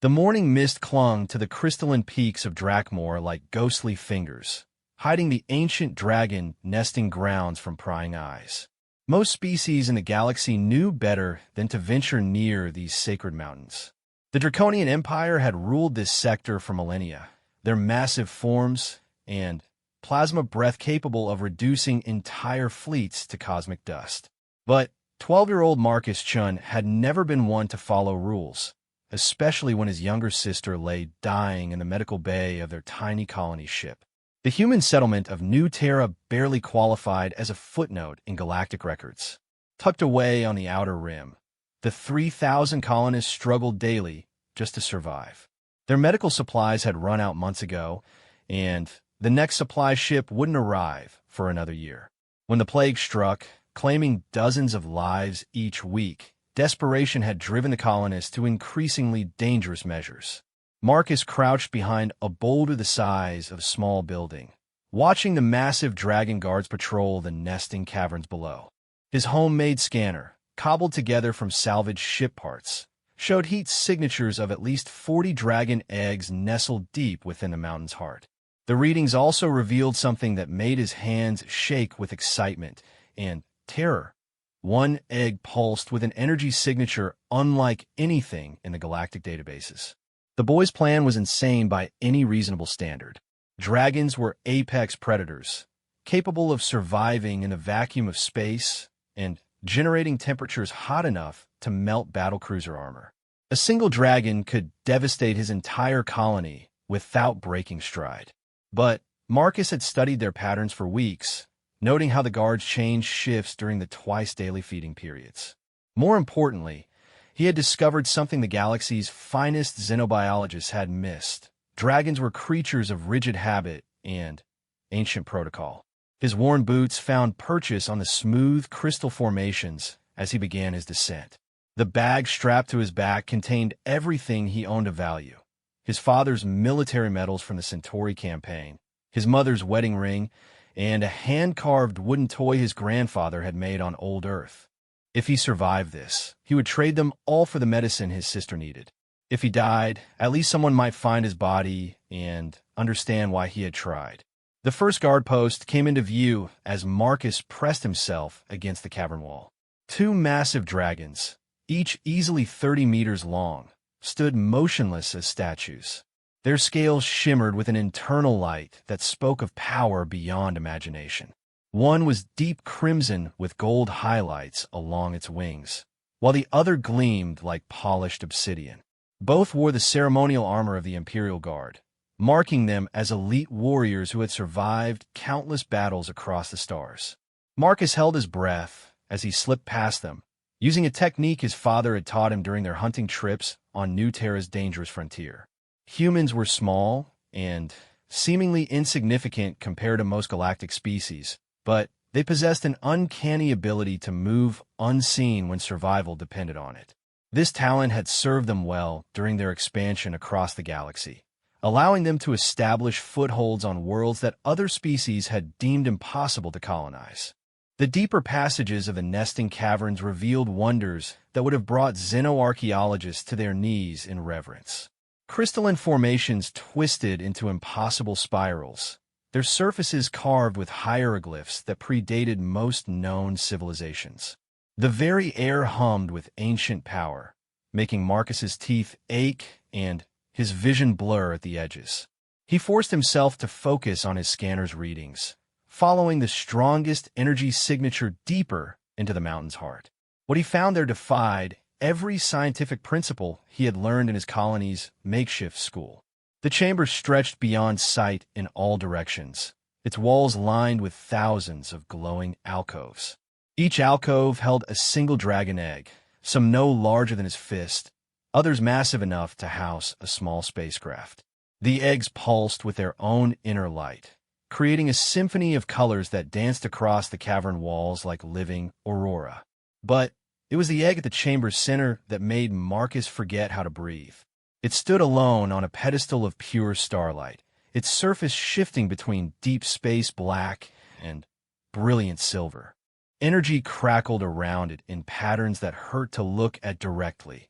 The morning mist clung to the crystalline peaks of Drakmor like ghostly fingers, hiding the ancient dragon nesting grounds from prying eyes. Most species in the galaxy knew better than to venture near these sacred mountains. The Draconian Empire had ruled this sector for millennia, their massive forms and plasma breath capable of reducing entire fleets to cosmic dust. But 12-year-old Marcus Chun had never been one to follow rules, especially when his younger sister lay dying in the medical bay of their tiny colony ship. The human settlement of New Terra barely qualified as a footnote in galactic records. Tucked away on the outer rim, the 3,000 colonists struggled daily just to survive. Their medical supplies had run out months ago, and the next supply ship wouldn't arrive for another year. When the plague struck, claiming dozens of lives each week, desperation had driven the colonists to increasingly dangerous measures. Marcus crouched behind a boulder the size of a small building, watching the massive dragon guards patrol the nesting caverns below. His homemade scanner, cobbled together from salvaged ship parts, showed heat signatures of at least 40 dragon eggs nestled deep within the mountain's heart. The readings also revealed something that made his hands shake with excitement and terror. One egg pulsed with an energy signature unlike anything in the galactic databases. The boy's plan was insane by any reasonable standard. Dragons were apex predators, capable of surviving in the vacuum of space and generating temperatures hot enough to melt battlecruiser armor. A single dragon could devastate his entire colony without breaking stride. But Marcus had studied their patterns for weeks, noting how the guards changed shifts during the twice-daily feeding periods. More importantly, he had discovered something the galaxy's finest xenobiologists had missed. Dragons were creatures of rigid habit and ancient protocol. His worn boots found purchase on the smooth crystal formations as he began his descent. The bag strapped to his back contained everything he owned of value. His father's military medals from the Centauri campaign, his mother's wedding ring, and a hand-carved wooden toy his grandfather had made on old Earth. If he survived this, he would trade them all for the medicine his sister needed. If he died, at least someone might find his body and understand why he had tried. The first guard post came into view as Marcus pressed himself against the cavern wall. Two massive dragons, each easily 30 meters long, stood motionless as statues. Their scales shimmered with an internal light that spoke of power beyond imagination. One was deep crimson with gold highlights along its wings, while the other gleamed like polished obsidian. Both wore the ceremonial armor of the Imperial Guard, marking them as elite warriors who had survived countless battles across the stars. Marcus held his breath as he slipped past them, using a technique his father had taught him during their hunting trips on New Terra's dangerous frontier. Humans were small and seemingly insignificant compared to most galactic species, but they possessed an uncanny ability to move unseen when survival depended on it. This talent had served them well during their expansion across the galaxy, allowing them to establish footholds on worlds that other species had deemed impossible to colonize. The deeper passages of the nesting caverns revealed wonders that would have brought xenoarchaeologists to their knees in reverence. Crystalline formations twisted into impossible spirals, their surfaces carved with hieroglyphs that predated most known civilizations. The very air hummed with ancient power, making Marcus's teeth ache and his vision blur at the edges. He forced himself to focus on his scanner's readings, following the strongest energy signature deeper into the mountain's heart. What he found there defied every scientific principle he had learned in his colony's makeshift school. The chamber stretched beyond sight in all directions, its walls lined with thousands of glowing alcoves. Each alcove held a single dragon egg, some no larger than his fist, others massive enough to house a small spacecraft. The eggs pulsed with their own inner light, creating a symphony of colors that danced across the cavern walls like living aurora. But it was the egg at the chamber's center that made Marcus forget how to breathe. It stood alone on a pedestal of pure starlight, its surface shifting between deep space black and brilliant silver. Energy crackled around it in patterns that hurt to look at directly,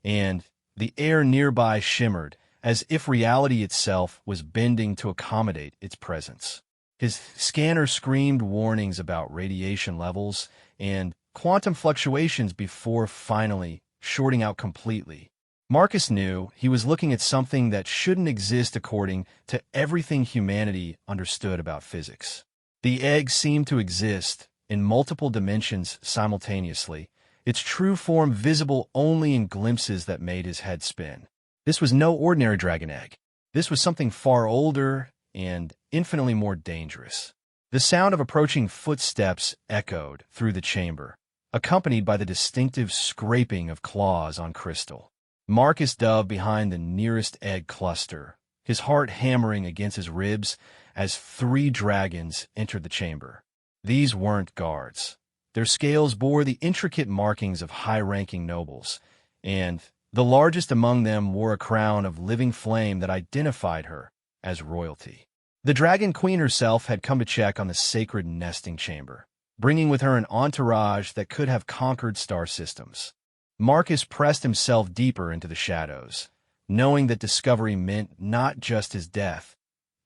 and The air nearby shimmered, as if reality itself was bending to accommodate its presence. His scanner screamed warnings about radiation levels and quantum fluctuations before finally shorting out completely. Marcus knew he was looking at something that shouldn't exist according to everything humanity understood about physics. The egg seemed to exist in multiple dimensions simultaneously, its true form visible only in glimpses that made his head spin. This was no ordinary dragon egg. This was something far older and infinitely more dangerous. The sound of approaching footsteps echoed through the chamber, accompanied by the distinctive scraping of claws on crystal. Marcus dove behind the nearest egg cluster, his heart hammering against his ribs as 3 dragons entered the chamber. These weren't guards. Their scales bore the intricate markings of high-ranking nobles, and the largest among them wore a crown of living flame that identified her as royalty. The Dragon Queen herself had come to check on the sacred nesting chamber, bringing with her an entourage that could have conquered star systems. Marcus pressed himself deeper into the shadows, knowing that discovery meant not just his death,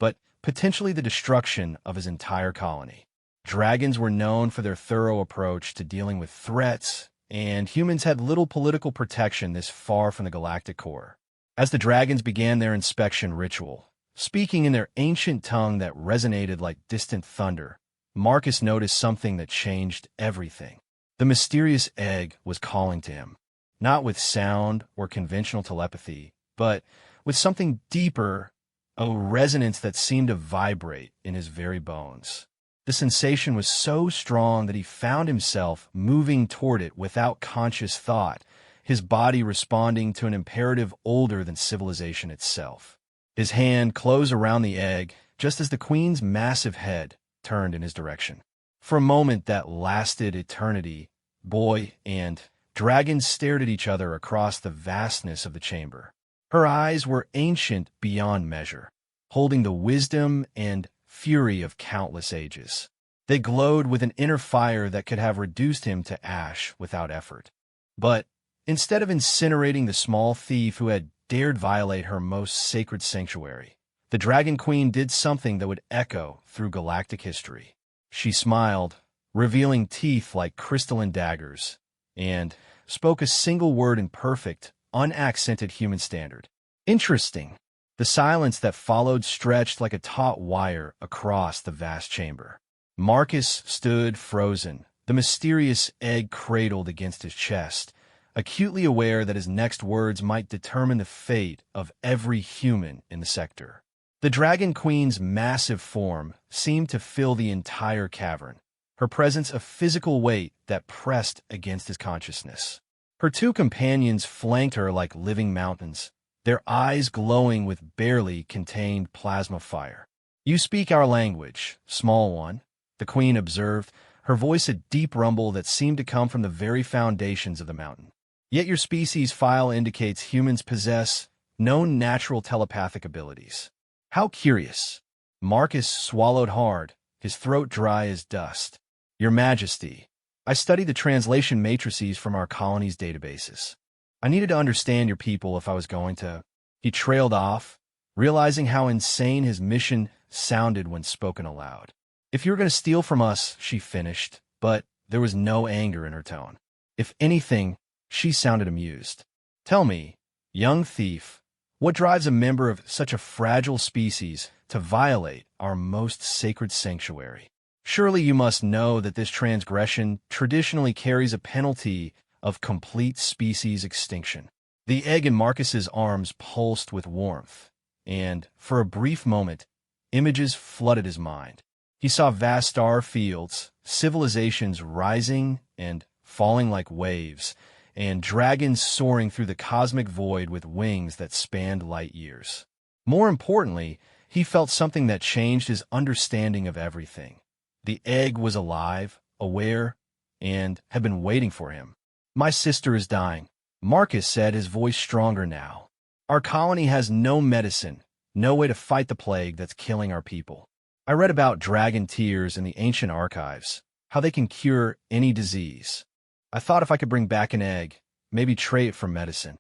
but potentially the destruction of his entire colony. Dragons were known for their thorough approach to dealing with threats, and humans had little political protection this far from the galactic core. As the dragons began their inspection ritual, speaking in their ancient tongue that resonated like distant thunder, Marcus noticed something that changed everything. The mysterious egg was calling to him, not with sound or conventional telepathy, but with something deeper, a resonance that seemed to vibrate in his very bones. The sensation was so strong that he found himself moving toward it without conscious thought, his body responding to an imperative older than civilization itself. His hand closed around the egg just as the queen's massive head turned in his direction. For a moment that lasted eternity, boy and dragon stared at each other across the vastness of the chamber. Her eyes were ancient beyond measure, holding the wisdom and fury of countless ages. They glowed with an inner fire that could have reduced him to ash without effort. But instead of incinerating the small thief who had dared violate her most sacred sanctuary, the Dragon Queen did something that would echo through galactic history. She smiled, revealing teeth like crystalline daggers, and spoke a single word in perfect, unaccented human standard. Interesting. The silence that followed stretched like a taut wire across the vast chamber. Marcus stood frozen, the mysterious egg cradled against his chest, acutely aware that his next words might determine the fate of every human in the sector. The Dragon Queen's massive form seemed to fill the entire cavern, her presence a physical weight that pressed against his consciousness. Her 2 companions flanked her like living mountains, their eyes glowing with barely contained plasma fire. "You speak our language, small one," the queen observed, her voice a deep rumble that seemed to come from the very foundations of the mountain. "Yet your species file indicates humans possess no natural telepathic abilities. How curious." Marcus swallowed hard, his throat dry as dust. "Your Majesty, I studied the translation matrices from our colony's databases. I needed to understand your people if I was going to—" He trailed off, realizing how insane his mission sounded when spoken aloud. "If you were going to steal from us," she finished, but there was no anger in her tone. If anything, she sounded amused. "Tell me, young thief, what drives a member of such a fragile species to violate our most sacred sanctuary? Surely you must know that this transgression traditionally carries a penalty of complete species extinction." The egg in Marcus's arms pulsed with warmth, and, for a brief moment, images flooded his mind. He saw vast star fields, civilizations rising and falling like waves, and dragons soaring through the cosmic void with wings that spanned light years. More importantly, he felt something that changed his understanding of everything. The egg was alive, aware, and had been waiting for him. "My sister is dying," Marcus said, his voice stronger now. "Our colony has no medicine, no way to fight the plague that's killing our people. I read about dragon tears in the ancient archives, how they can cure any disease. I thought if I could bring back an egg, maybe trade it for medicine."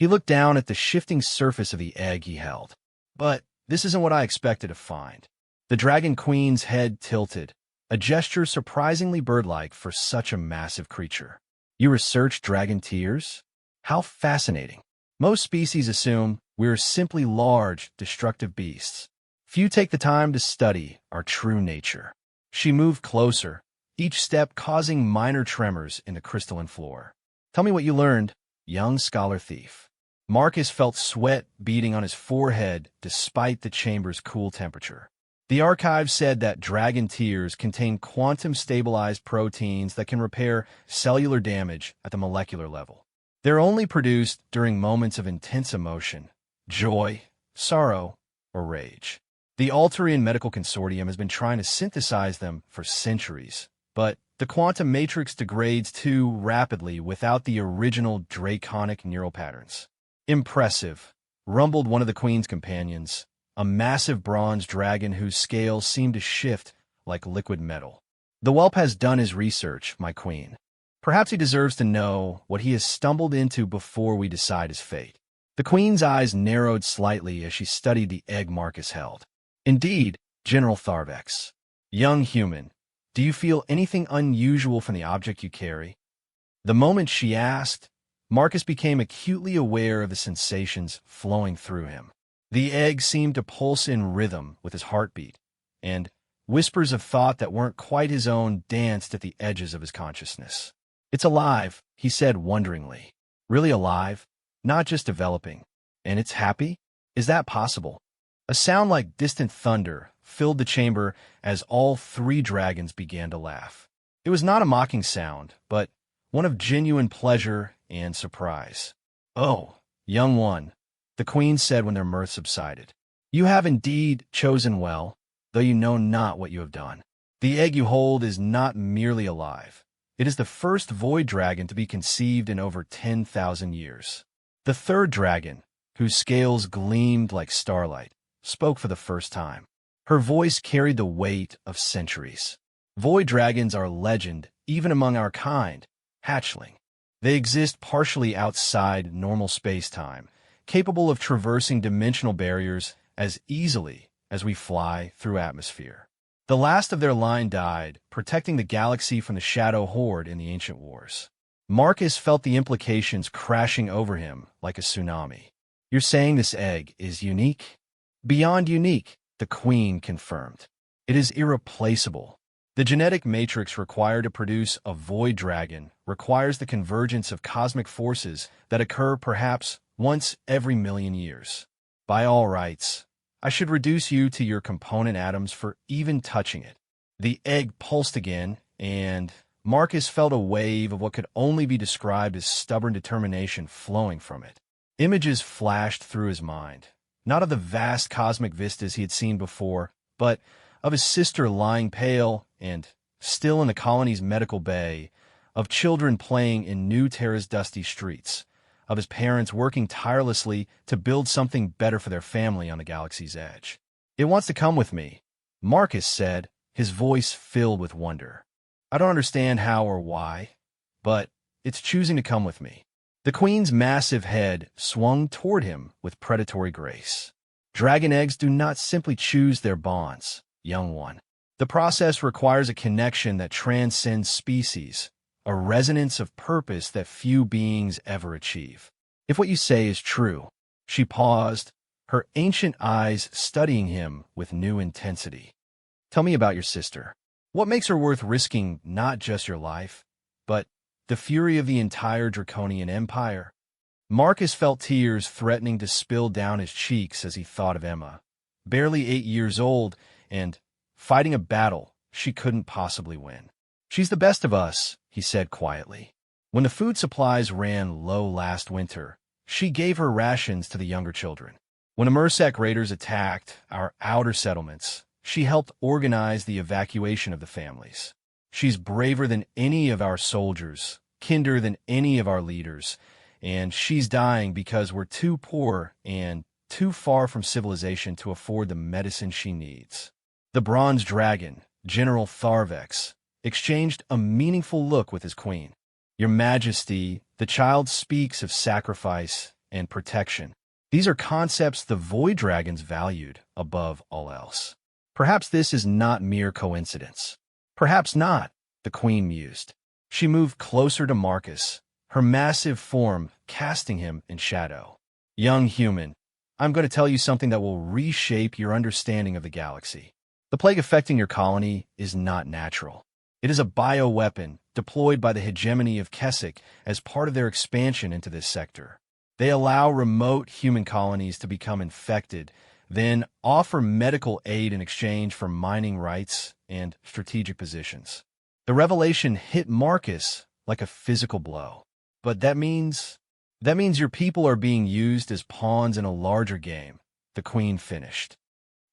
He looked down at the shifting surface of the egg he held. But this isn't what I expected to find. The Dragon Queen's head tilted, a gesture surprisingly bird-like for such a massive creature. You research dragon tears? How fascinating. Most species assume we're simply large, destructive beasts. Few take the time to study our true nature. She moved closer, each step causing minor tremors in the crystalline floor. Tell me what you learned, young scholar thief. Marcus felt sweat beading on his forehead despite the chamber's cool temperature. The archive said that dragon tears contain quantum-stabilized proteins that can repair cellular damage at the molecular level. They're only produced during moments of intense emotion, joy, sorrow, or rage. The Alterian Medical Consortium has been trying to synthesize them for centuries, but the quantum matrix degrades too rapidly without the original draconic neural patterns. Impressive, rumbled one of the Queen's companions, a massive bronze dragon whose scales seemed to shift like liquid metal. The whelp has done his research, my queen. Perhaps he deserves to know what he has stumbled into before we decide his fate. The Queen's eyes narrowed slightly as she studied the egg Marcus held. Indeed, General Tharvex. Young human, do you feel anything unusual from the object you carry? The moment she asked, Marcus became acutely aware of the sensations flowing through him. The egg seemed to pulse in rhythm with his heartbeat, and whispers of thought that weren't quite his own danced at the edges of his consciousness. It's alive, he said wonderingly. Really alive? Not just developing. And it's happy? Is that possible? A sound like distant thunder filled the chamber as all three dragons began to laugh. It was not a mocking sound, but one of genuine pleasure and surprise. Oh, young one, the Queen said when their mirth subsided. You have indeed chosen well, though you know not what you have done. The egg you hold is not merely alive. It is the first void dragon to be conceived in over 10,000 years. The third dragon, whose scales gleamed like starlight, spoke for the first time. Her voice carried the weight of centuries. Void dragons are legend even among our kind, hatchling. They exist partially outside normal space-time, capable of traversing dimensional barriers as easily as we fly through atmosphere. The last of their line died, protecting the galaxy from the Shadow Horde in the Ancient Wars. Marcus felt the implications crashing over him like a tsunami. You're saying this egg is unique? Beyond unique, the Queen confirmed. It is irreplaceable. The genetic matrix required to produce a void dragon requires the convergence of cosmic forces that occur perhaps once every million years. By all rights, I should reduce you to your component atoms for even touching it. The egg pulsed again, and Marcus felt a wave of what could only be described as stubborn determination flowing from it. Images flashed through his mind, not of the vast cosmic vistas he had seen before, but of his sister lying pale and still in the colony's medical bay, of children playing in New Terra's dusty streets, of his parents working tirelessly to build something better for their family on the galaxy's edge. It wants to come with me, Marcus said, his voice filled with wonder. I don't understand how or why, but it's choosing to come with me. The Queen's massive head swung toward him with predatory grace. Dragon eggs do not simply choose their bonds, young one. The process requires a connection that transcends species, a resonance of purpose that few beings ever achieve. If what you say is true, she paused, her ancient eyes studying him with new intensity. Tell me about your sister. What makes her worth risking not just your life, but the fury of the entire Draconian Empire? Marcus felt tears threatening to spill down his cheeks as he thought of Emma, barely 8 years old, and fighting a battle she couldn't possibly win. She's the best of us, he said quietly. When the food supplies ran low last winter, she gave her rations to the younger children. When the Mersek raiders attacked our outer settlements, she helped organize the evacuation of the families. She's braver than any of our soldiers, kinder than any of our leaders, and she's dying because we're too poor and too far from civilization to afford the medicine she needs. The bronze dragon, General Tharvex, exchanged a meaningful look with his queen. Your Majesty, the child speaks of sacrifice and protection. These are concepts the Void Dragons valued above all else. Perhaps this is not mere coincidence. Perhaps not, the Queen mused. She moved closer to Marcus, her massive form casting him in shadow. Young human, I'm going to tell you something that will reshape your understanding of the galaxy. The plague affecting your colony is not natural. It is a bioweapon deployed by the hegemony of Keswick as part of their expansion into this sector. They allow remote human colonies to become infected, then offer medical aid in exchange for mining rights and strategic positions. The revelation hit Marcus like a physical blow. But that means your people are being used as pawns in a larger game, the Queen finished.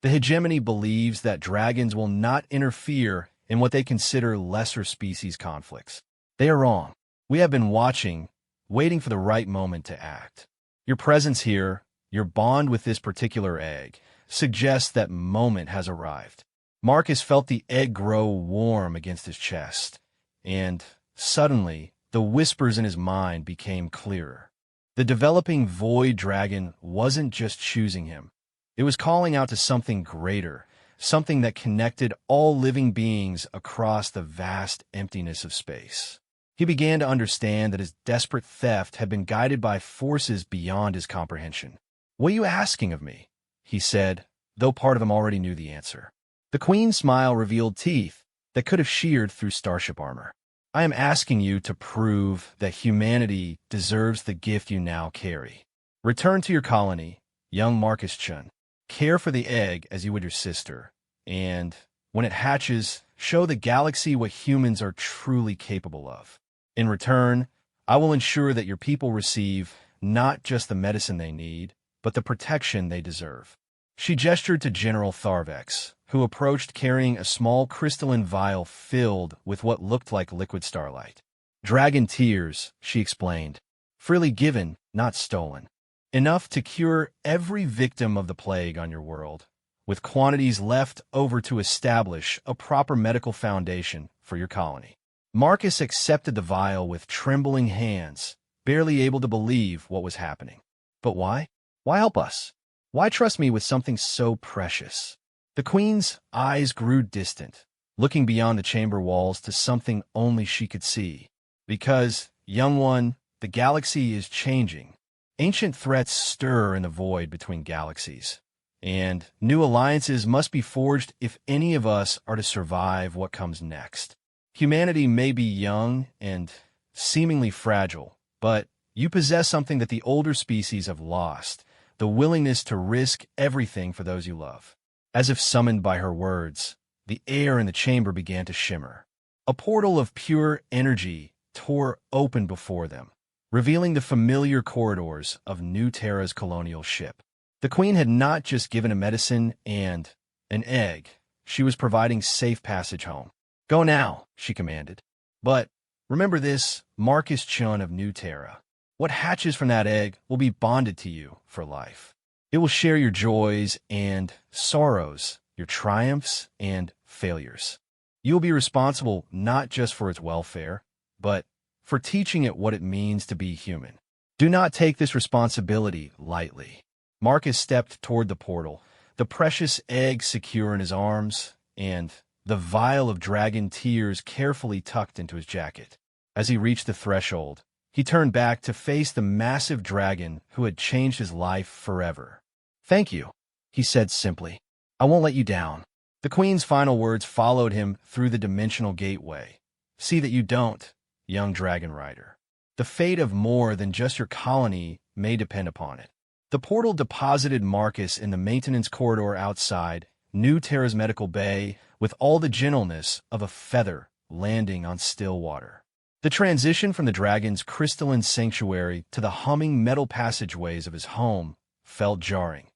The hegemony believes that dragons will not interfere in what they consider lesser species conflicts. They are wrong. We have been watching, waiting for the right moment to act. Your presence here, your bond with this particular egg, suggests that moment has arrived. Marcus felt the egg grow warm against his chest, and suddenly, the whispers in his mind became clearer. The developing Void Dragon wasn't just choosing him. It was calling out to something greater, something that connected all living beings across the vast emptiness of space. He began to understand that his desperate theft had been guided by forces beyond his comprehension. "What are you asking of me?" he said, though part of him already knew the answer. The Queen's smile revealed teeth that could have sheared through starship armor. "I am asking you to prove that humanity deserves the gift you now carry. Return to your colony, young Marcus Chun. Care for the egg as you would your sister, and when it hatches, show the galaxy what humans are truly capable of. In return, I will ensure that your people receive not just the medicine they need, but the protection they deserve." She gestured to General Tharvex, who approached carrying a small crystalline vial filled with what looked like liquid starlight. "Dragon tears," she explained. "Freely given, not stolen. Enough to cure every victim of the plague on your world, with quantities left over to establish a proper medical foundation for your colony." Marcus accepted the vial with trembling hands, barely able to believe what was happening. "But why? Why help us? Why trust me with something so precious?" The Queen's eyes grew distant, looking beyond the chamber walls to something only she could see. "Because, young one, the galaxy is changing. Ancient threats stir in the void between galaxies, and new alliances must be forged if any of us are to survive what comes next. Humanity may be young and seemingly fragile, but you possess something that the older species have lost, the willingness to risk everything for those you love." As if summoned by her words, the air in the chamber began to shimmer. A portal of pure energy tore open before them, revealing the familiar corridors of New Terra's colonial ship. The Queen had not just given a medicine and an egg. She was providing safe passage home. "Go now," she commanded. "But remember this, Marcus Chun of New Terra. What hatches from that egg will be bonded to you for life. It will share your joys and sorrows, your triumphs and failures. You will be responsible not just for its welfare, but for teaching it what it means to be human. Do not take this responsibility lightly." Marcus stepped toward the portal, the precious egg secure in his arms, and the vial of dragon tears carefully tucked into his jacket. As he reached the threshold, he turned back to face the massive dragon who had changed his life forever. "Thank you," he said simply. "I won't let you down." The Queen's final words followed him through the dimensional gateway. "See that you don't, young dragon rider. The fate of more than just your colony may depend upon it." The portal deposited Marcus in the maintenance corridor outside New Terra's medical bay with all the gentleness of a feather landing on still water. The transition from the dragon's crystalline sanctuary to the humming metal passageways of his home felt jarring,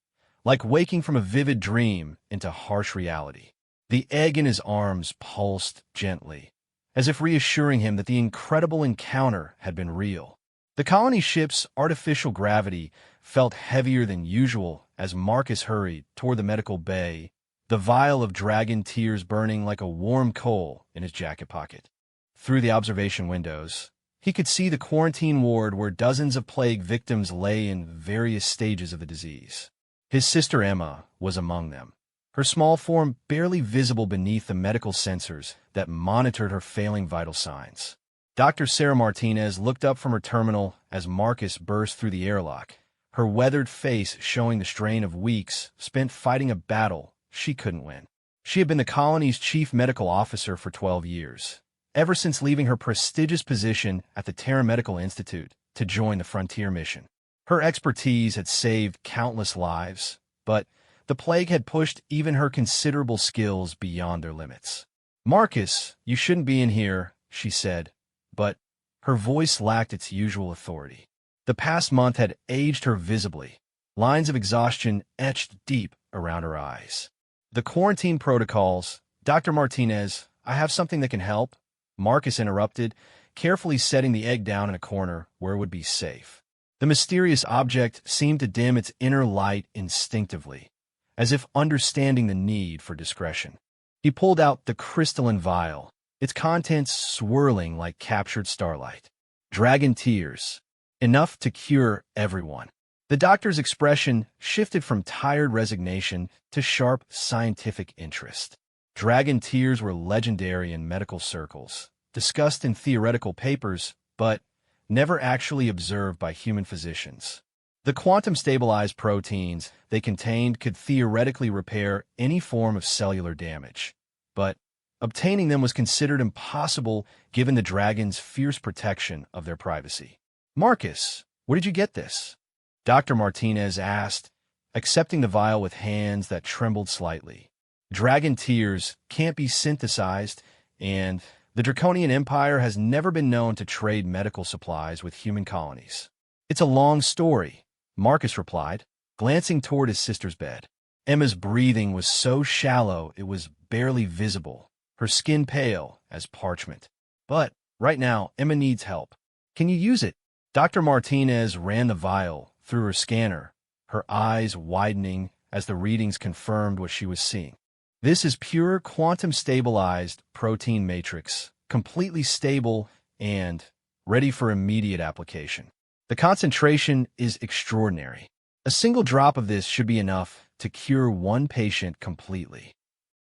like waking from a vivid dream into harsh reality. The egg in his arms pulsed gently, as if reassuring him that the incredible encounter had been real. The colony ship's artificial gravity felt heavier than usual as Marcus hurried toward the medical bay, the vial of dragon tears burning like a warm coal in his jacket pocket. Through the observation windows, He could see the quarantine ward where dozens of plague victims lay in various stages of the disease. His sister Emma was among them, her small form barely visible beneath the medical sensors that monitored her failing vital signs. Dr. Sarah Martinez looked up from her terminal as Marcus burst through the airlock, her weathered face showing the strain of weeks spent fighting a battle she couldn't win. She had been the colony's chief medical officer for 12 years, ever since leaving her prestigious position at the Terra Medical Institute to join the Frontier mission. Her expertise had saved countless lives, but the plague had pushed even her considerable skills beyond their limits. "Marcus, you shouldn't be in here," she said, but her voice lacked its usual authority. The past month had aged her visibly, lines of exhaustion etched deep around her eyes. "The quarantine protocols, Dr. Martinez, I have something that can help," Marcus interrupted, carefully setting the egg down in a corner where it would be safe. The mysterious object seemed to dim its inner light instinctively, as if understanding the need for discretion. He pulled out the crystalline vial, its contents swirling like captured starlight. Dragon tears, enough to cure everyone. The doctor's expression shifted from tired resignation to sharp scientific interest. Dragon tears were legendary in medical circles, discussed in theoretical papers, but never actually observed by human physicians. The quantum-stabilized proteins they contained could theoretically repair any form of cellular damage, but obtaining them was considered impossible given the dragon's fierce protection of their privacy. "Marcus, where did you get this?" Dr. Martinez asked, accepting the vial with hands that trembled slightly. Dragon tears can't be synthesized, and the Draconian Empire has never been known to trade medical supplies with human colonies. "It's a long story," Marcus replied, glancing toward his sister's bed. Emma's breathing was so shallow it was barely visible, her skin pale as parchment. "But right now, Emma needs help. Can you use it?" Dr. Martinez ran the vial through her scanner, her eyes widening as the readings confirmed what she was seeing. "This is pure quantum-stabilized protein matrix, completely stable and ready for immediate application. The concentration is extraordinary. A single drop of this should be enough to cure one patient completely."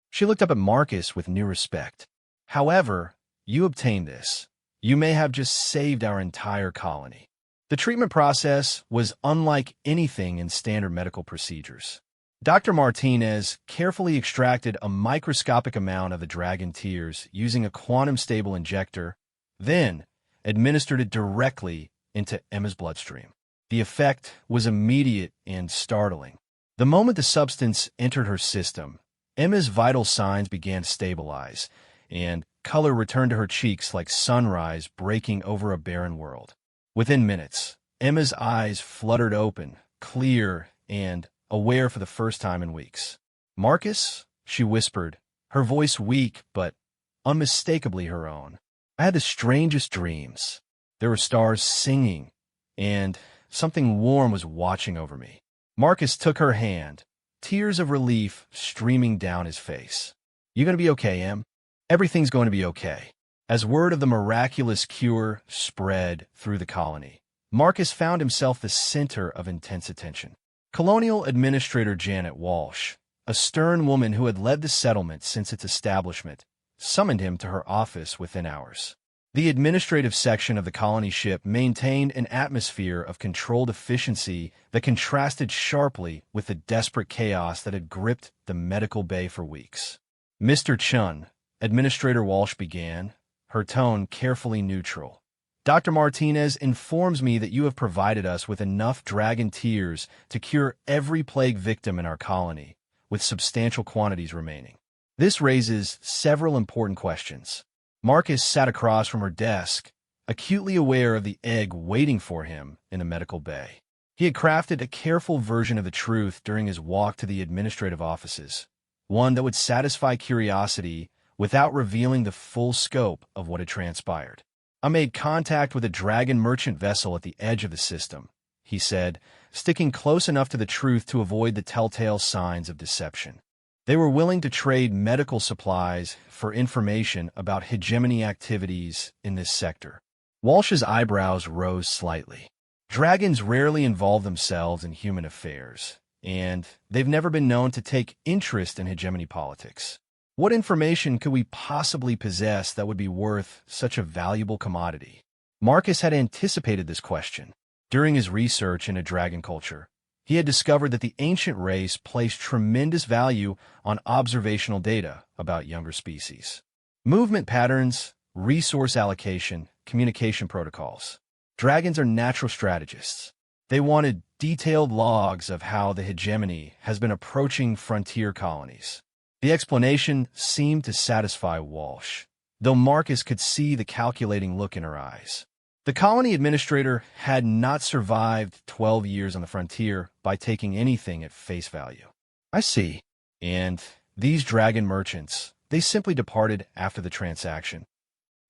She looked up at Marcus with new respect. "However, you obtained this. You may have just saved our entire colony." The treatment process was unlike anything in standard medical procedures. Dr. Martinez carefully extracted a microscopic amount of the dragon tears using a quantum-stable injector, then administered it directly into Emma's bloodstream. The effect was immediate and startling. The moment the substance entered her system, Emma's vital signs began to stabilize, and color returned to her cheeks like sunrise breaking over a barren world. Within minutes, Emma's eyes fluttered open, clear and aware for the first time in weeks. "Marcus," she whispered, her voice weak but unmistakably her own. "I had the strangest dreams. There were stars singing, and something warm was watching over me." Marcus took her hand, tears of relief streaming down his face. "You gonna be okay, Em? Everything's going to be okay." As word of the miraculous cure spread through the colony, Marcus found himself the center of intense attention. Colonial Administrator Janet Walsh, a stern woman who had led the settlement since its establishment, summoned him to her office within hours. The administrative section of the colony ship maintained an atmosphere of controlled efficiency that contrasted sharply with the desperate chaos that had gripped the medical bay for weeks. "Mr. Chun," Administrator Walsh began, her tone carefully neutral, "Dr. Martinez informs me that you have provided us with enough dragon tears to cure every plague victim in our colony, with substantial quantities remaining. This raises several important questions." Marcus sat across from her desk, acutely aware of the egg waiting for him in the medical bay. He had crafted a careful version of the truth during his walk to the administrative offices, one that would satisfy curiosity without revealing the full scope of what had transpired. "I made contact with a dragon merchant vessel at the edge of the system," he said, sticking close enough to the truth to avoid the telltale signs of deception. "They were willing to trade medical supplies for information about hegemony activities in this sector. Walsh's eyebrows rose slightly. Dragons rarely involve themselves in human affairs, and they've never been known to take interest in hegemony politics. What information could we possibly possess that would be worth such a valuable commodity? Marcus had anticipated this question. During his research into dragon culture, he had discovered that the ancient race placed tremendous value on observational data about younger species. Movement patterns, resource allocation, communication protocols. Dragons are natural strategists. They wanted detailed logs of how the hegemony has been approaching frontier colonies. The explanation seemed to satisfy Walsh, though Marcus could see the calculating look in her eyes. The colony administrator had not survived 12 years on the frontier by taking anything at face value. I see. And these dragon merchants, they simply departed after the transaction.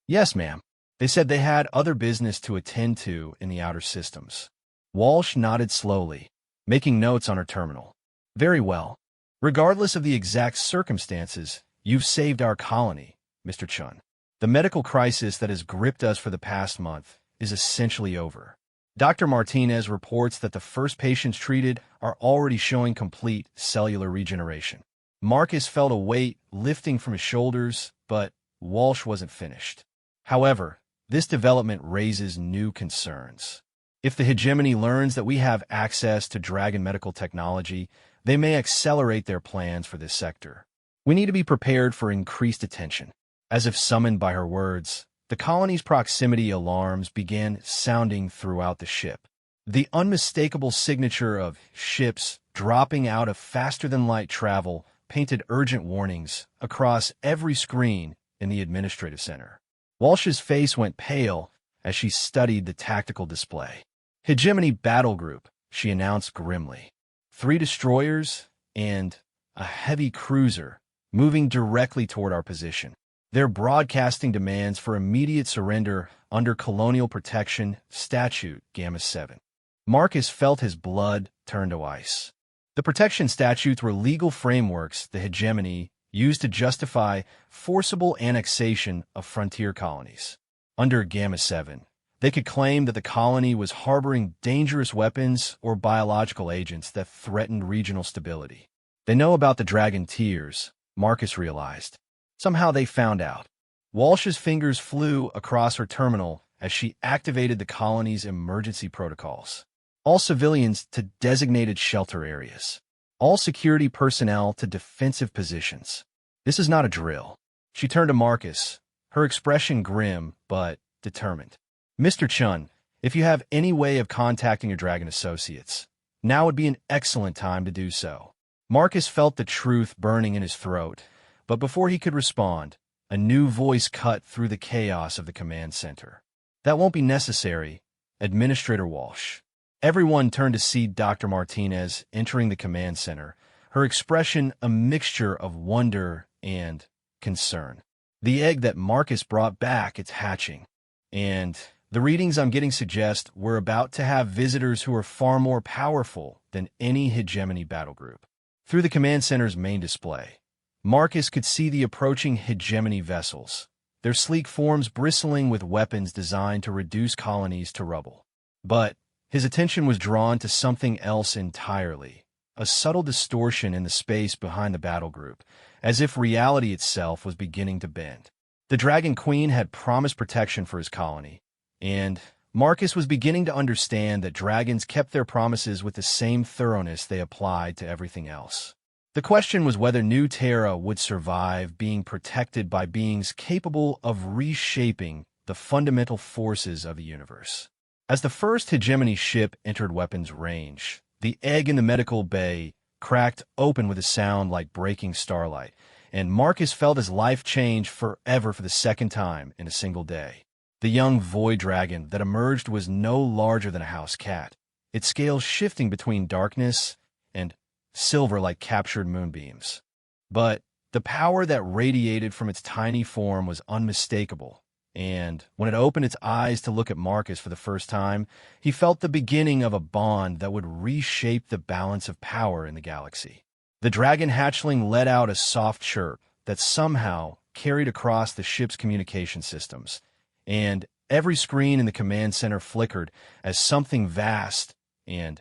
Yes, ma'am. They said they had other business to attend to in the outer systems. Walsh nodded slowly, making notes on her terminal. Very well. Regardless of the exact circumstances, you've saved our colony, Mr. Chun. The medical crisis that has gripped us for the past month is essentially over. Dr. Martinez reports that the first patients treated are already showing complete cellular regeneration. Marcus felt a weight lifting from his shoulders, but Walsh wasn't finished. However, this development raises new concerns. If the hegemony learns that we have access to dragon medical technology, they may accelerate their plans for this sector. We need to be prepared for increased attention. As if summoned by her words, the colony's proximity alarms began sounding throughout the ship. The unmistakable signature of ships dropping out of faster-than-light travel painted urgent warnings across every screen in the administrative center. Walsh's face went pale as she studied the tactical display. Hegemony Battle Group, she announced grimly. 3 destroyers and a heavy cruiser moving directly toward our position. They're broadcasting demands for immediate surrender under colonial protection statute Gamma 7. Marcus felt his blood turn to ice. The protection statutes were legal frameworks the hegemony used to justify forcible annexation of frontier colonies. Under Gamma 7, they could claim that the colony was harboring dangerous weapons or biological agents that threatened regional stability. They know about the dragon tiers, Marcus realized. Somehow they found out. Walsh's fingers flew across her terminal as she activated the colony's emergency protocols. All civilians to designated shelter areas. All security personnel to defensive positions. This is not a drill. She turned to Marcus, her expression grim but determined. Mr. Chun, if you have any way of contacting your dragon associates, now would be an excellent time to do so. Marcus felt the truth burning in his throat, but before he could respond, a new voice cut through the chaos of the command center. That won't be necessary, Administrator Walsh. Everyone turned to see Dr. Martinez entering the command center, her expression a mixture of wonder and concern. The egg that Marcus brought back, it's hatching. And the readings I'm getting suggest we're about to have visitors who are far more powerful than any hegemony battle group. Through the command center's main display, Marcus could see the approaching hegemony vessels, their sleek forms bristling with weapons designed to reduce colonies to rubble. But his attention was drawn to something else entirely, a subtle distortion in the space behind the battle group, as if reality itself was beginning to bend. The Dragon Queen had promised protection for his colony, and Marcus was beginning to understand that dragons kept their promises with the same thoroughness they applied to everything else. The question was whether New Terra would survive being protected by beings capable of reshaping the fundamental forces of the universe. As the first hegemony ship entered weapons range, the egg in the medical bay cracked open with a sound like breaking starlight, and Marcus felt his life change forever for the second time in a single day. The young void dragon that emerged was no larger than a house cat, its scales shifting between darkness and silver like captured moonbeams. But the power that radiated from its tiny form was unmistakable, and when it opened its eyes to look at Marcus for the first time, he felt the beginning of a bond that would reshape the balance of power in the galaxy. The dragon hatchling let out a soft chirp that somehow carried across the ship's communication systems, and Every screen in the command center flickered as something vast and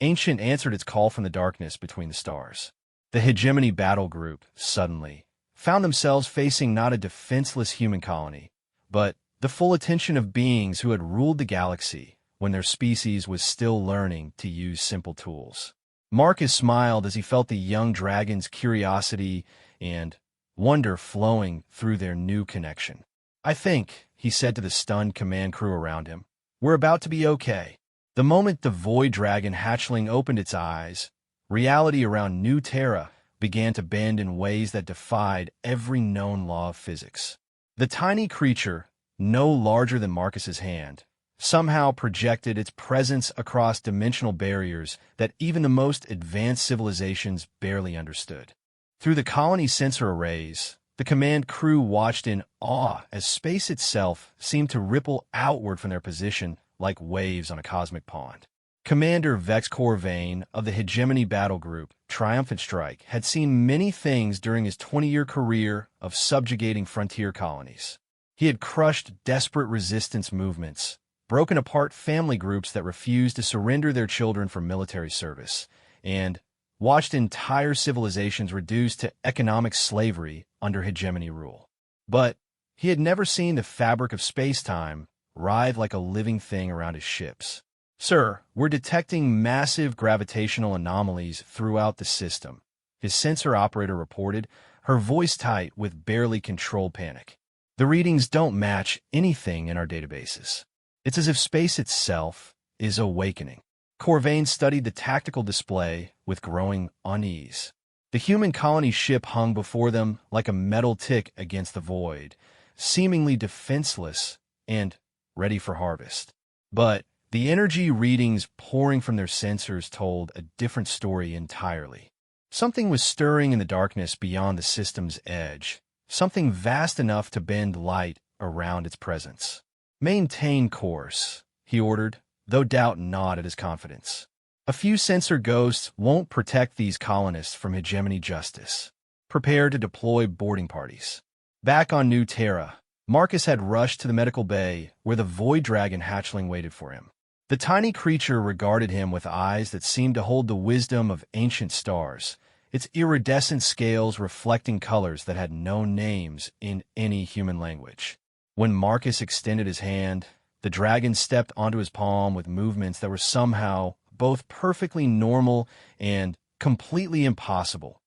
ancient answered its call from the darkness between the stars. The Hegemony Battle Group, suddenly, found themselves facing not a defenseless human colony, but the full attention of beings who had ruled the galaxy when their species was still learning to use simple tools. Marcus smiled as he felt the young dragon's curiosity and wonder flowing through their new connection. "I think," he said to the stunned command crew around him, "we're about to be okay." The moment the Void Dragon hatchling opened its eyes, reality around New Terra began to bend in ways that defied every known law of physics. The tiny creature, no larger than Marcus's hand, somehow projected its presence across dimensional barriers that even the most advanced civilizations barely understood. Through the colony's sensor arrays, the command crew watched in awe as space itself seemed to ripple outward from their position like waves on a cosmic pond. Commander Vex Corvain of the Hegemony Battle Group, Triumphant Strike, had seen many things during his 20-year career of subjugating frontier colonies. He had crushed desperate resistance movements, broken apart family groups that refused to surrender their children for military service, and watched entire civilizations reduced to economic slavery under hegemony rule. But he had never seen the fabric of space-time writhe like a living thing around his ships. "Sir, we're detecting massive gravitational anomalies throughout the system," his sensor operator reported, her voice tight with barely controlled panic. "The readings don't match anything in our databases. It's as if space itself is awakening." Corvain studied the tactical display with growing unease. The human colony ship hung before them like a metal tick against the void, seemingly defenseless and ready for harvest. But the energy readings pouring from their sensors told a different story entirely. Something was stirring in the darkness beyond the system's edge, something vast enough to bend light around its presence. "Maintain course," he ordered, though doubt gnawed at his confidence. "A few sensor ghosts won't protect these colonists from hegemony justice. Prepare to deploy boarding parties." Back on New Terra, Marcus had rushed to the medical bay where the Void Dragon hatchling waited for him. The tiny creature regarded him with eyes that seemed to hold the wisdom of ancient stars, its iridescent scales reflecting colors that had no names in any human language. When Marcus extended his hand, the dragon stepped onto his palm with movements that were somehow both perfectly normal and completely impossible.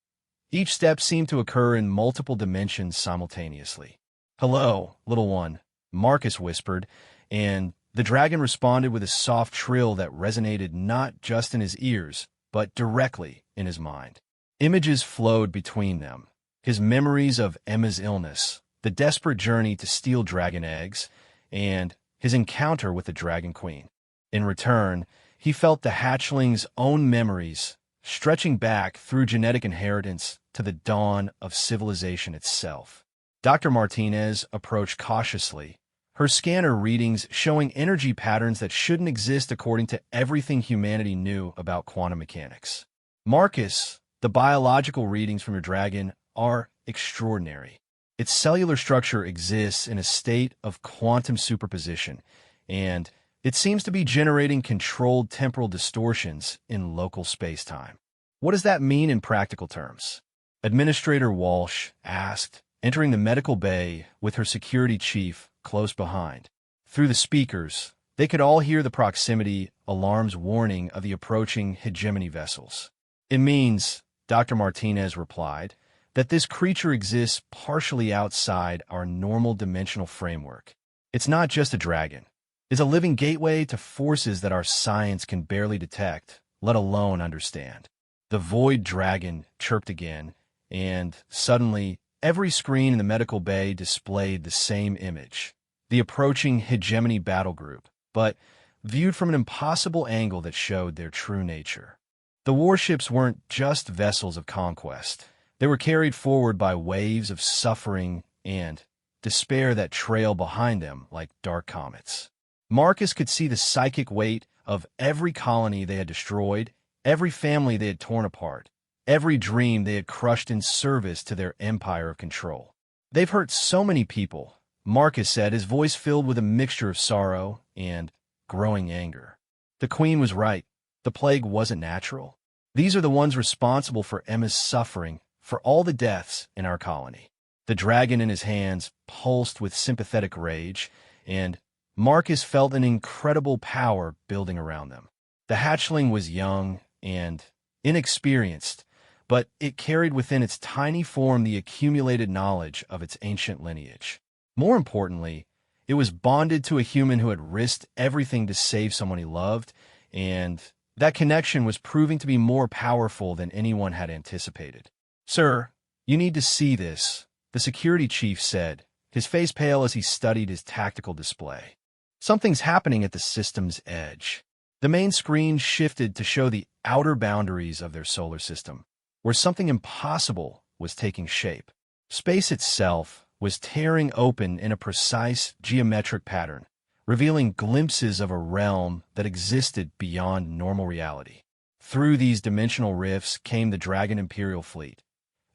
Each step seemed to occur in multiple dimensions simultaneously. "Hello, little one," Marcus whispered, and the dragon responded with a soft trill that resonated not just in his ears, but directly in his mind. Images flowed between them, his memories of Emma's illness, the desperate journey to steal dragon eggs, and his encounter with the Dragon Queen. In return, he felt the hatchling's own memories, stretching back through genetic inheritance to the dawn of civilization itself. Dr. Martinez approached cautiously, her scanner readings showing energy patterns that shouldn't exist according to everything humanity knew about quantum mechanics. "Marcus, the biological readings from your dragon are extraordinary. Its cellular structure exists in a state of quantum superposition, and it seems to be generating controlled temporal distortions in local space-time." "What does that mean in practical terms?" Administrator Walsh asked, entering the medical bay with her security chief close behind. Through the speakers, they could all hear the proximity alarms warning of the approaching hegemony vessels. "It means," Dr. Martinez replied, "that this creature exists partially outside our normal dimensional framework. It's not just a dragon. It's a living gateway to forces that our science can barely detect, let alone understand." The Void Dragon chirped again, and suddenly every screen in the medical bay displayed the same image, the approaching hegemony battle group, but viewed from an impossible angle that showed their true nature. The warships weren't just vessels of conquest. They were carried forward by waves of suffering and despair that trail behind them like dark comets. Marcus could see the psychic weight of every colony they had destroyed, every family they had torn apart, every dream they had crushed in service to their empire of control. "They've hurt so many people, Marcus said, his voice filled with a mixture of sorrow and growing anger. The queen was right. The plague wasn't natural. These are the ones responsible for Emma's suffering, for all the deaths in our colony. The dragon in his hands pulsed with sympathetic rage, and Marcus felt an incredible power building around them. The hatchling was young and inexperienced, but it carried within its tiny form the accumulated knowledge of its ancient lineage. More importantly, it was bonded to a human who had risked everything to save someone he loved, and that connection was proving to be more powerful than anyone had anticipated. "Sir, you need to see this," the security chief said, his face pale as he studied his tactical display. "Something's happening at the system's edge." The main screen shifted to show the outer boundaries of their solar system, where something impossible was taking shape. Space itself was tearing open in a precise geometric pattern, revealing glimpses of a realm that existed beyond normal reality. Through these dimensional rifts came the Dragon Imperial fleet,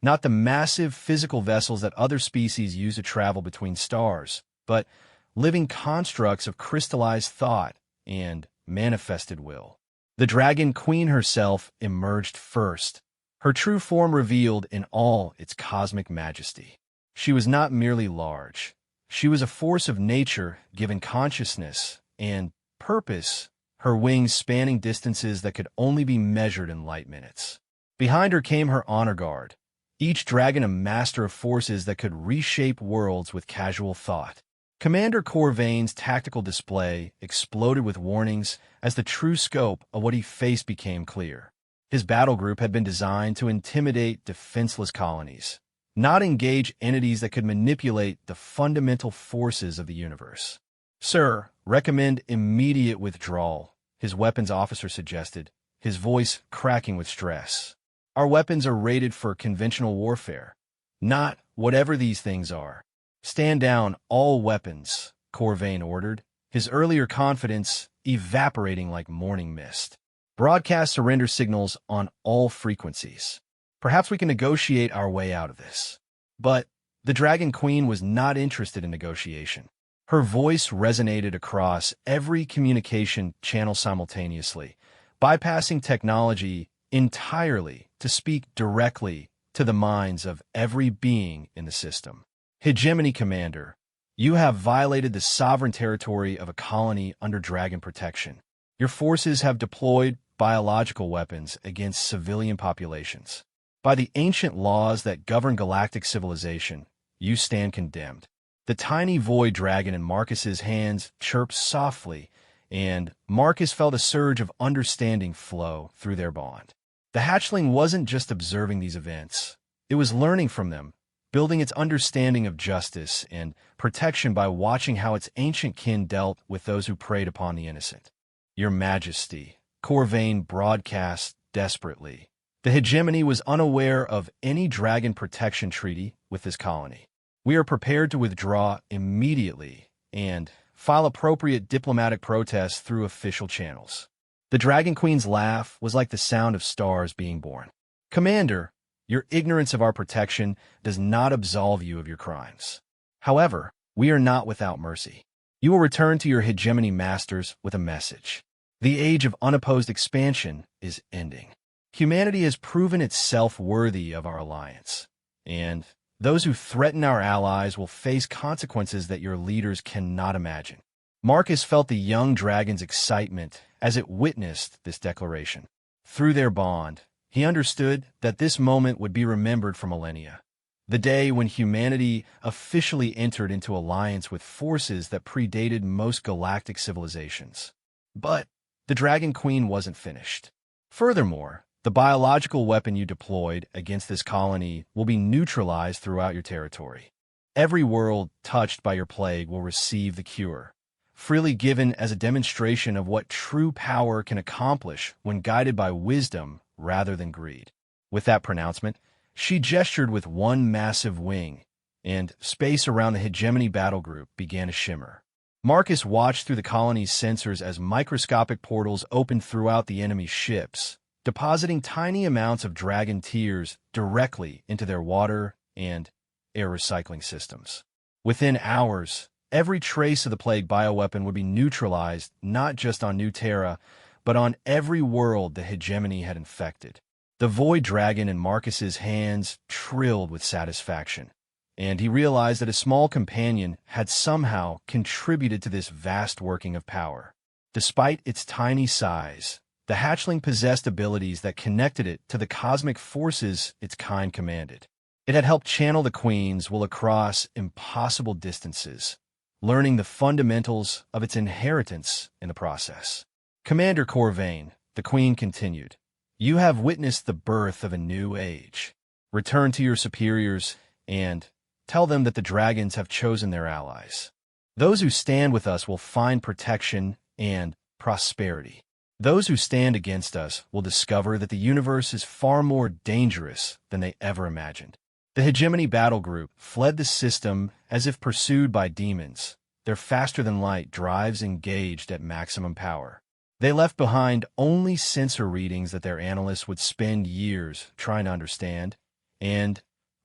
not the massive physical vessels that other species use to travel between stars, but living constructs of crystallized thought and manifested will. The Dragon Queen herself emerged first, her true form revealed in all its cosmic majesty. She was not merely large. She was a force of nature given consciousness and purpose, her wings spanning distances that could only be measured in light minutes. Behind her came her honor guard, each dragon a master of forces that could reshape worlds with casual thought. Commander Corvain's tactical display exploded with warnings as the true scope of what he faced became clear. His battle group had been designed to intimidate defenseless colonies, not engage entities that could manipulate the fundamental forces of the universe. "Sir, recommend immediate withdrawal," his weapons officer suggested, his voice cracking with stress. "Our weapons are rated for conventional warfare, not whatever these things are." "Stand down, all weapons," Corvain ordered, his earlier confidence evaporating like morning mist. "Broadcast surrender signals on all frequencies. Perhaps we can negotiate our way out of this." But the Dragon Queen was not interested in negotiation. Her voice resonated across every communication channel simultaneously, bypassing technology entirely to speak directly to the minds of every being in the system. "Hegemony Commander, you have violated the sovereign territory of a colony under Dragon protection. Your forces have deployed biological weapons against civilian populations. By the ancient laws that govern galactic civilization, you stand condemned." The tiny void dragon in Marcus's hands chirped softly, and Marcus felt a surge of understanding flow through their bond. The hatchling wasn't just observing these events. It was learning from them, building its understanding of justice and protection by watching how its ancient kin dealt with those who preyed upon the innocent. "Your Majesty," Corvain broadcast desperately. The hegemony was unaware of any dragon protection treaty with this colony. "We are prepared to withdraw immediately and file appropriate diplomatic protests through official channels." The Dragon Queen's laugh was like the sound of stars being born. "Commander, your ignorance of our protection does not absolve you of your crimes. However, we are not without mercy. You will return to your hegemony masters with a message. The age of unopposed expansion is ending. Humanity has proven itself worthy of our alliance, and those who threaten our allies will face consequences that your leaders cannot imagine." Marcus felt the young dragon's excitement as it witnessed this declaration. Through their bond, he understood that this moment would be remembered for millennia, the day when humanity officially entered into alliance with forces that predated most galactic civilizations. But the Dragon Queen wasn't finished. "Furthermore, the biological weapon you deployed against this colony will be neutralized throughout your territory. Every world touched by your plague will receive the cure, freely given as a demonstration of what true power can accomplish when guided by wisdom rather than greed." With that pronouncement, she gestured with one massive wing, and space around the hegemony battle group began to shimmer. Marcus watched through the colony's sensors as microscopic portals opened throughout the enemy's ships, depositing tiny amounts of dragon tears directly into their water and air recycling systems. Within hours, every trace of the plague bioweapon would be neutralized not just on New Terra, but on every world the hegemony had infected. The Void Dragon in Marcus's hands trilled with satisfaction, and he realized that a small companion had somehow contributed to this vast working of power. Despite its tiny size, the hatchling possessed abilities that connected it to the cosmic forces its kind commanded. It had helped channel the Queen's will across impossible distances, learning the fundamentals of its inheritance in the process. Commander Corvain, the Queen continued, you have witnessed the birth of a new age. Return to your superiors and tell them that the dragons have chosen their allies. Those who stand with us will find protection and prosperity. Those who stand against us will discover that the universe is far more dangerous than they ever imagined. The Hegemony Battle Group fled the system as if pursued by demons, their faster-than-light drives engaged at maximum power. They left behind only sensor readings that their analysts would spend years trying to understand, and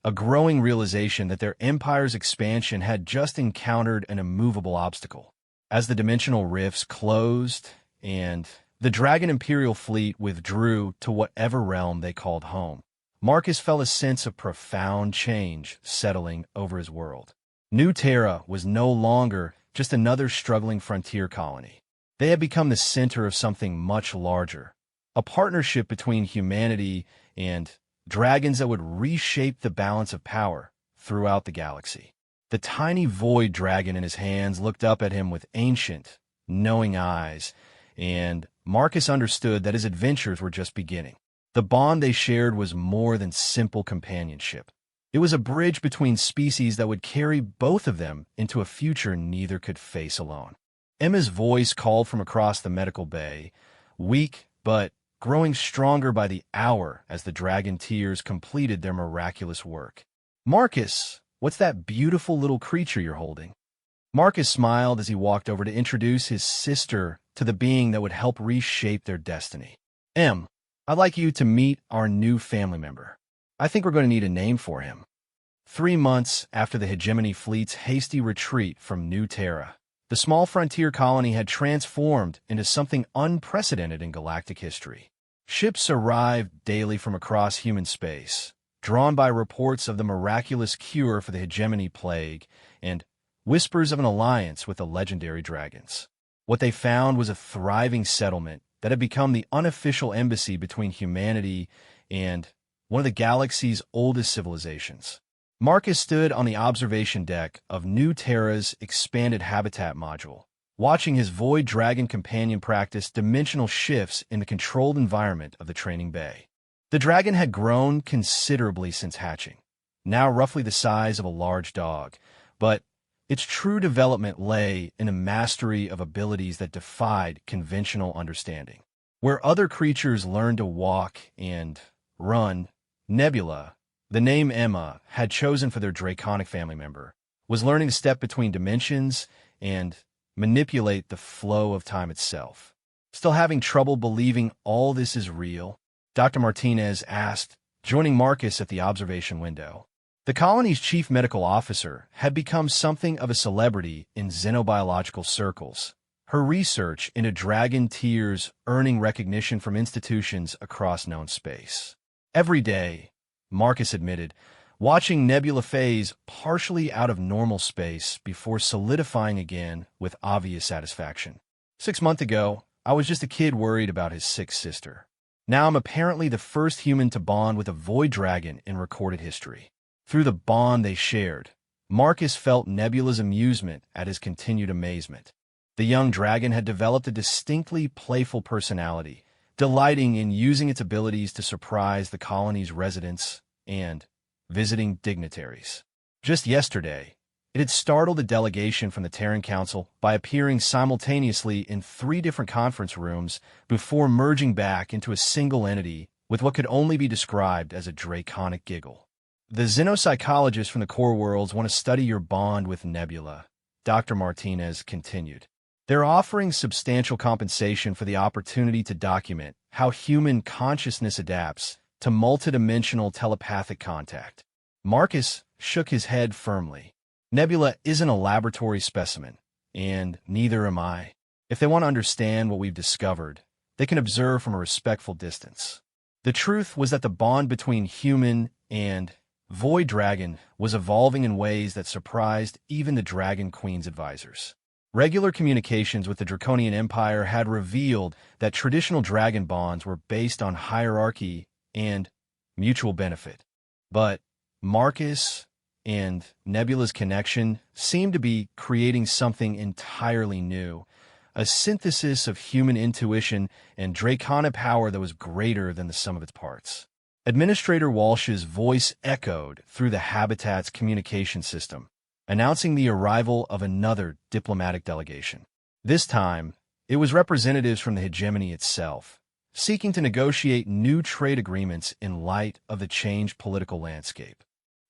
a growing realization that their empire's expansion had just encountered an immovable obstacle. As the dimensional rifts closed and the Dragon Imperial fleet withdrew to whatever realm they called home, Marcus felt a sense of profound change settling over his world. New Terra was no longer just another struggling frontier colony. They had become the center of something much larger, a partnership between humanity and dragons that would reshape the balance of power throughout the galaxy. The tiny void dragon in his hands looked up at him with ancient, knowing eyes, and Marcus understood that his adventures were just beginning. The bond they shared was more than simple companionship. It was a bridge between species that would carry both of them into a future neither could face alone. Emma's voice called from across the medical bay, weak but growing stronger by the hour as the dragon tears completed their miraculous work. Marcus, what's that beautiful little creature you're holding? Marcus smiled as he walked over to introduce his sister to the being that would help reshape their destiny. Em, I'd like you to meet our new family member. I think we're going to need a name for him. 3 months after the Hegemony fleet's hasty retreat from New Terra, the small frontier colony had transformed into something unprecedented in galactic history. Ships arrived daily from across human space, drawn by reports of the miraculous cure for the Hegemony plague and whispers of an alliance with the legendary dragons. What they found was a thriving settlement that had become the unofficial embassy between humanity and one of the galaxy's oldest civilizations. Marcus stood on the observation deck of New Terra's expanded habitat module, watching his Void Dragon companion practice dimensional shifts in the controlled environment of the training bay. The dragon had grown considerably since hatching, now roughly the size of a large dog, but its true development lay in a mastery of abilities that defied conventional understanding. Where other creatures learned to walk and run, Nebula, the name Emma had chosen for their draconic family member, was learning to step between dimensions and manipulate the flow of time itself. Still having trouble believing all this is real? Dr. Martinez asked, joining Marcus at the observation window. The colony's chief medical officer had become something of a celebrity in xenobiological circles, her research into dragon tears earning recognition from institutions across known space. Every day, Marcus admitted, watching Nebula phase partially out of normal space before solidifying again with obvious satisfaction. 6 months ago, I was just a kid worried about his sick sister. Now I'm apparently the first human to bond with a void dragon in recorded history. Through the bond they shared, Marcus felt Nebula's amusement at his continued amazement. The young dragon had developed a distinctly playful personality, delighting in using its abilities to surprise the colony's residents and visiting dignitaries. Just yesterday, it had startled a delegation from the Terran Council by appearing simultaneously in 3 different conference rooms before merging back into a single entity with what could only be described as a draconic giggle. The xenopsychologists from the core worlds want to study your bond with Nebula, Dr. Martinez continued. They're offering substantial compensation for the opportunity to document how human consciousness adapts to multidimensional telepathic contact. Marcus shook his head firmly. Nebula isn't a laboratory specimen, and neither am I. If they want to understand what we've discovered, they can observe from a respectful distance. The truth was that the bond between human and Void Dragon was evolving in ways that surprised even the Dragon Queen's advisors. Regular communications with the Draconian Empire had revealed that traditional dragon bonds were based on hierarchy and mutual benefit. But Marcus and Nebula's connection seemed to be creating something entirely new, a synthesis of human intuition and draconic power that was greater than the sum of its parts. Administrator Walsh's voice echoed through the habitat's communication system, announcing the arrival of another diplomatic delegation. This time, it was representatives from the hegemony itself, seeking to negotiate new trade agreements in light of the changed political landscape.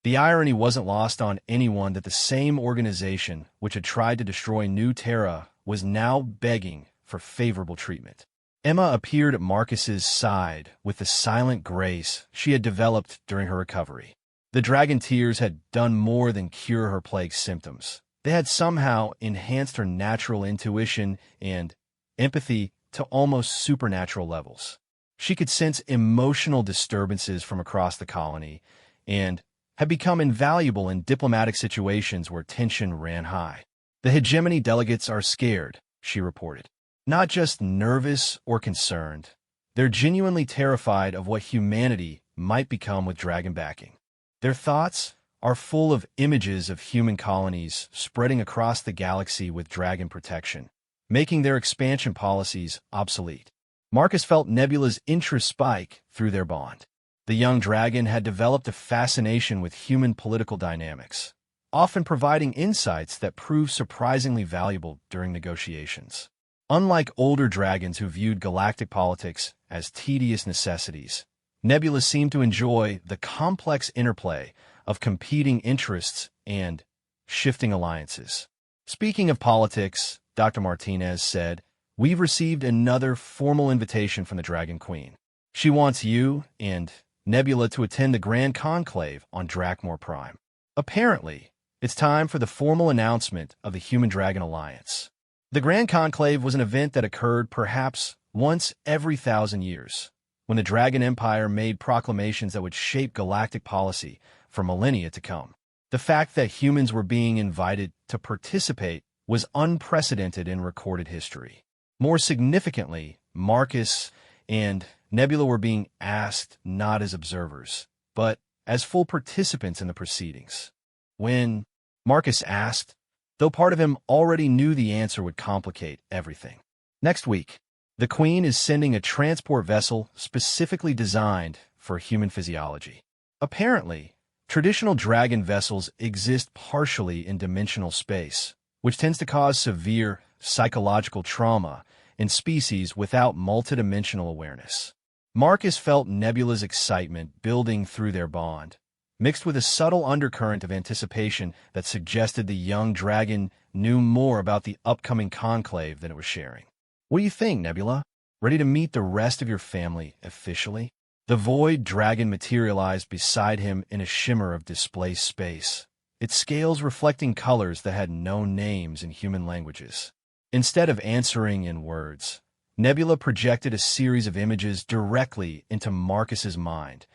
The irony wasn't lost on anyone that the same organization which had tried to destroy New Terra was now begging for favorable treatment. Emma appeared at Marcus's side with the silent grace she had developed during her recovery. The dragon tears had done more than cure her plague's symptoms. They had somehow enhanced her natural intuition and empathy to almost supernatural levels. She could sense emotional disturbances from across the colony and had become invaluable in diplomatic situations where tension ran high. The hegemony delegates are scared, she reported. Not just nervous or concerned, they're genuinely terrified of what humanity might become with dragon backing. Their thoughts are full of images of human colonies spreading across the galaxy with dragon protection, making their expansion policies obsolete. Marcus felt Nebula's interest spike through their bond. The young dragon had developed a fascination with human political dynamics, often providing insights that proved surprisingly valuable during negotiations. Unlike older dragons who viewed galactic politics as tedious necessities, Nebula seemed to enjoy the complex interplay of competing interests and shifting alliances. Speaking of politics, Dr. Martinez said, "We've received another formal invitation from the Dragon Queen. She wants you and Nebula to attend the Grand Conclave on Drakmor Prime. Apparently, it's time for the formal announcement of the Human-Dragon Alliance." The Grand Conclave was an event that occurred perhaps once every 1,000 years, when the Dragon Empire made proclamations that would shape galactic policy for millennia to come. The fact that humans were being invited to participate was unprecedented in recorded history. More significantly, Marcus and Nebula were being asked not as observers, but as full participants in the proceedings. When Marcus asked, though part of him already knew the answer would complicate everything. Next week, the Queen is sending a transport vessel specifically designed for human physiology. Apparently, traditional dragon vessels exist partially in dimensional space, which tends to cause severe psychological trauma in species without multidimensional awareness. Marcus felt Nebula's excitement building through their bond, mixed with a subtle undercurrent of anticipation that suggested the young dragon knew more about the upcoming conclave than it was sharing. "What do you think, Nebula? Ready to meet the rest of your family officially?" The void dragon materialized beside him in a shimmer of displaced space, its scales reflecting colors that had no names in human languages. Instead of answering in words, Nebula projected a series of images directly into Marcus's mind.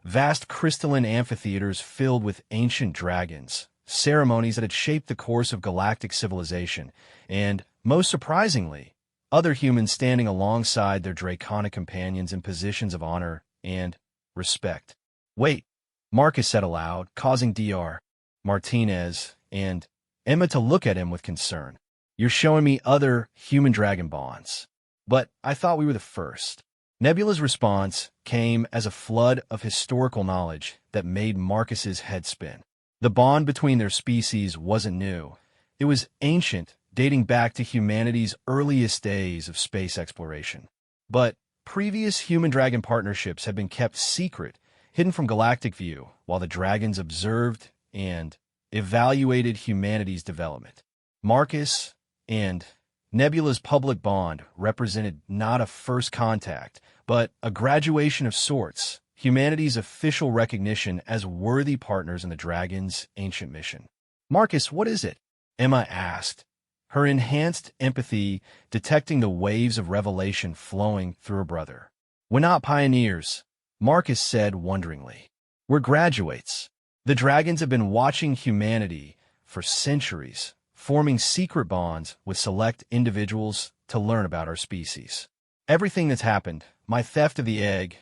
Vast crystalline amphitheaters filled with ancient dragons, ceremonies that had shaped the course of galactic civilization, and, most surprisingly, other humans standing alongside their draconic companions in positions of honor and respect. "Wait," Marcus said aloud, causing Dr. Martinez and Emma to look at him with concern. "You're showing me other human-dragon bonds. But I thought we were the first." Nebula's response came as a flood of historical knowledge that made Marcus's head spin. The bond between their species wasn't new. It was ancient, dating back to humanity's earliest days of space exploration. But previous human-dragon partnerships had been kept secret, hidden from galactic view, while the dragons observed and evaluated humanity's development. Marcus and Nebula's public bond represented not a first contact, but a graduation of sorts, humanity's official recognition as worthy partners in the Dragon's ancient mission. Marcus, what is it? Emma asked, her enhanced empathy detecting the waves of revelation flowing through her brother. We're not pioneers, Marcus said wonderingly. We're graduates. The dragons have been watching humanity for centuries, forming secret bonds with select individuals to learn about our species. Everything that's happened, my theft of the egg,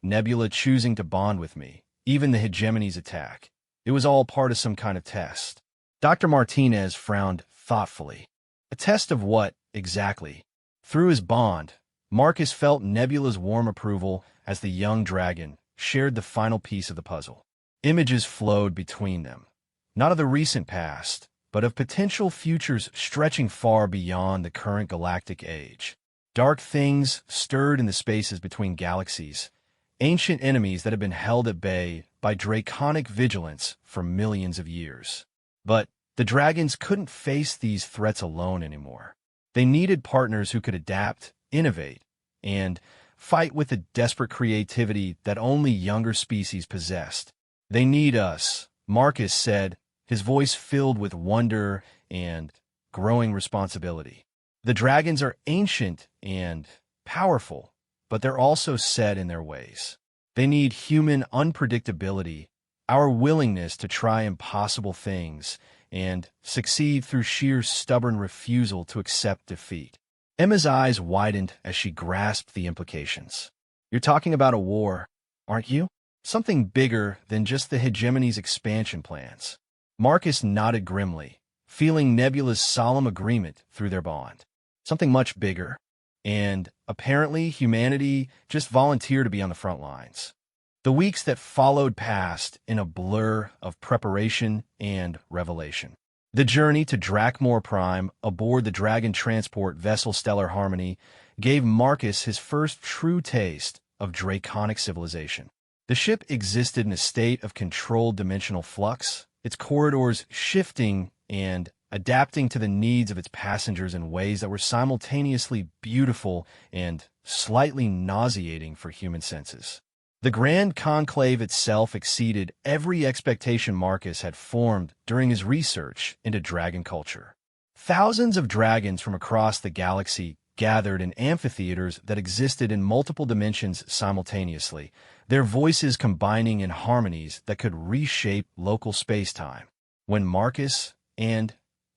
Nebula choosing to bond with me, even the hegemony's attack, it was all part of some kind of test. Dr. Martinez frowned thoughtfully. A test of what, exactly? Through his bond, Marcus felt Nebula's warm approval as the young dragon shared the final piece of the puzzle. Images flowed between them, not of the recent past, but of potential futures stretching far beyond the current galactic age. Dark things stirred in the spaces between galaxies, ancient enemies that had been held at bay by draconic vigilance for millions of years. But the dragons couldn't face these threats alone anymore. They needed partners who could adapt, innovate, and fight with the desperate creativity that only younger species possessed. They need us, Marcus said, his voice filled with wonder and growing responsibility. The dragons are ancient and powerful, but they're also set in their ways. They need human unpredictability, our willingness to try impossible things, and succeed through sheer stubborn refusal to accept defeat. Emma's eyes widened as she grasped the implications. You're talking about a war, aren't you? Something bigger than just the hegemony's expansion plans. Marcus nodded grimly, feeling Nebula's solemn agreement through their bond. Something much bigger. And apparently humanity just volunteered to be on the front lines. The weeks that followed passed in a blur of preparation and revelation. The journey to Drakmor Prime aboard the Dragon transport vessel Stellar Harmony gave Marcus his first true taste of draconic civilization. The ship existed in a state of controlled dimensional flux, its corridors shifting and adapting to the needs of its passengers in ways that were simultaneously beautiful and slightly nauseating for human senses. The Grand Conclave itself exceeded every expectation Marcus had formed during his research into dragon culture. Thousands of dragons from across the galaxy gathered in amphitheaters that existed in multiple dimensions simultaneously, their voices combining in harmonies that could reshape local space-time. When Marcus and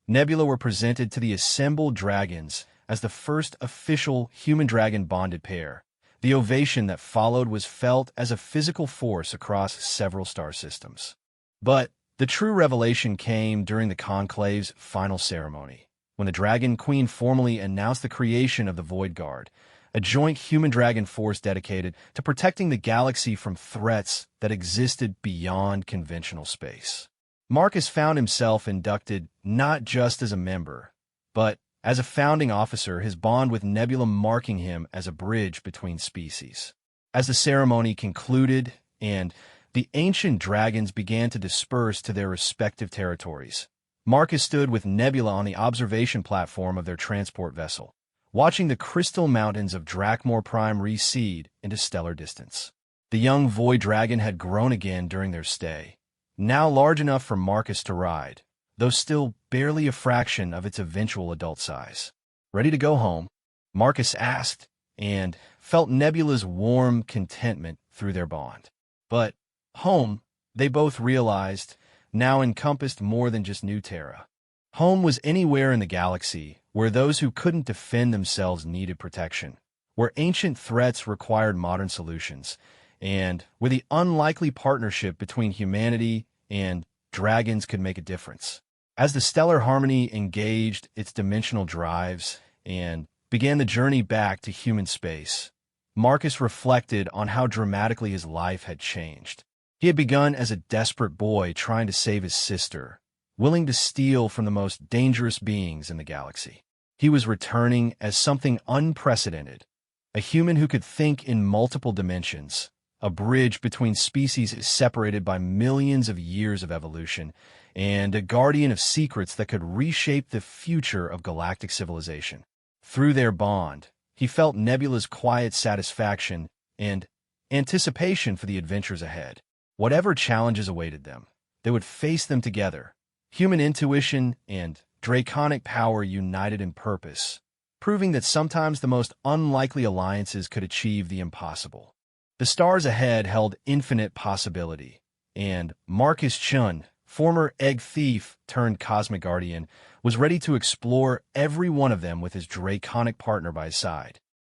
Nebula were presented to the assembled dragons as the first official human-dragon bonded pair, the ovation that followed was felt as a physical force across several star systems. But the true revelation came during the Conclave's final ceremony, when the Dragon Queen formally announced the creation of the Void Guard, a joint human-dragon force dedicated to protecting the galaxy from threats that existed beyond conventional space. Marcus found himself inducted not just as a member, but as a founding officer, his bond with Nebula marking him as a bridge between species. As the ceremony concluded and the ancient dragons began to disperse to their respective territories, Marcus stood with Nebula on the observation platform of their transport vessel, watching the crystal mountains of Drakmor Prime recede into stellar distance. The young Void Dragon had grown again during their stay, now large enough for Marcus to ride, though still barely a fraction of its eventual adult size. Ready to go home? Marcus asked, and felt Nebula's warm contentment through their bond. But home, they both realized, now encompassed more than just New Terra. Home was anywhere in the galaxy where those who couldn't defend themselves needed protection, where ancient threats required modern solutions, and where the unlikely partnership between humanity and dragons could make a difference. As the Stellar Harmony engaged its dimensional drives and began the journey back to human space, Marcus reflected on how dramatically his life had changed. He had begun as a desperate boy trying to save his sister, willing to steal from the most dangerous beings in the galaxy. He was returning as something unprecedented, a human who could think in multiple dimensions, a bridge between species separated by millions of years of evolution, and a guardian of secrets that could reshape the future of galactic civilization. Through their bond, he felt Nebula's quiet satisfaction and anticipation for the adventures ahead. Whatever challenges awaited them, they would face them together, Human intuition and draconic power united in purpose, proving that sometimes the most unlikely alliances could achieve the impossible. The stars ahead held infinite possibility, and Marcus Chun, former egg thief turned cosmic guardian, was ready to explore every one of them with his draconic partner by his side.